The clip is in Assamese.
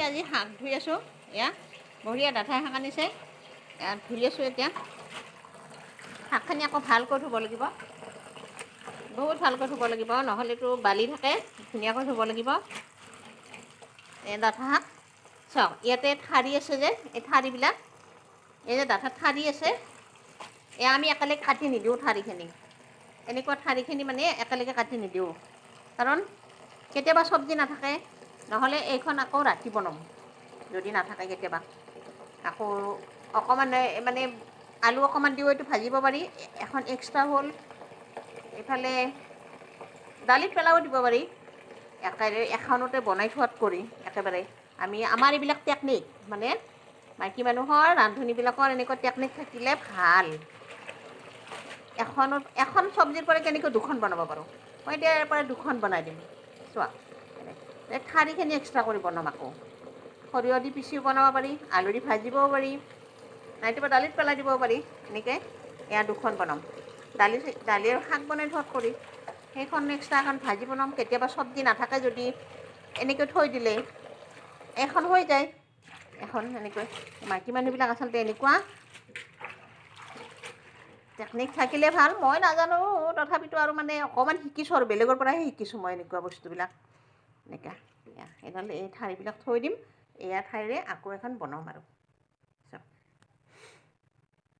আজি শাক ধুই আছোঁ। এয়া বঢ়িয়া ডাঠা শাক আনিছে, ধুই আছোঁ এতিয়া। শাকখিনি আকৌ ভালকৈ ধুব লাগিব, বহুত ভালকৈ ধুব লাগিব, নহ'লেতো বালি থাকে। ধুনীয়াকৈ ধুব লাগিব। ডাঠা শাক চাওক, ইয়াতে ঠাৰি আছে যে, এই ঠাৰিবিলাক, এই যে ডাঠাত ঠাৰি আছে, এয়া আমি একেলগে কাটি নিদিওঁ ঠাৰিখিনি। এনেকুৱা ঠাৰিখিনি মানে একেলগে কাটি নিদিওঁ, কাৰণ কেতিয়াবা চব্জি নাথাকে, নহ'লে এইখন আকৌ ৰাতি বনাম যদি নাথাকে কেতিয়াবা। আকৌ অকণমান মানে আলু অকণমান দিও এইটো ভাজিব পাৰি, এখন এক্সট্ৰা হ'ল। এইফালে দালিত পেলাইও দিব পাৰি, একেবাৰে এখনতে বনাই থোৱাত কৰি একেবাৰে। আমাৰ এইবিলাক টেকনিক, মানে মাইকী মানুহৰ ৰান্ধনীবিলাকৰ এনেকুৱা টেকনিক থাকিলে ভাল। এখন চব্জিৰ পৰা কেনেকৈ দুখন বনাব পাৰোঁ, মই এতিয়া ইয়াৰ পৰা দুখন বনাই দিম চোৱা। ঠাৰিখিনি এক্সট্ৰা কৰি বনাম, আকৌ সৰিয়হ দি পিচিও বনাব পাৰি, আলু দি ভাজিবও পাৰি, নাইবা দালিত পেলাই দিবও পাৰি। এনেকৈ এয়া দুখন বনাম, দালি আৰু শাক বনাই থোৱাত কৰি সেইখন এক্সট্ৰা এখন ভাজি বনাম। কেতিয়াবা চব্জি নাথাকে যদি এনেকৈ থৈ দিলে এখন হৈ যায়। এখন এনেকৈ মাইকী মানুহবিলাক আচলতে এনেকুৱা টেকনিক থাকিলে ভাল। মই নাজানো, তথাপিতো আৰু মানে অকণমান শিকিছোঁ আৰু বেলেগৰ পৰাহে শিকিছোঁ মই এনেকুৱা বস্তুবিলাক। এনেকুৱা এডাল এই ঠাৰিবিলাক থৈ দিম, এয়া ঠাৰিৰে আকৌ এখন বনাম আৰু।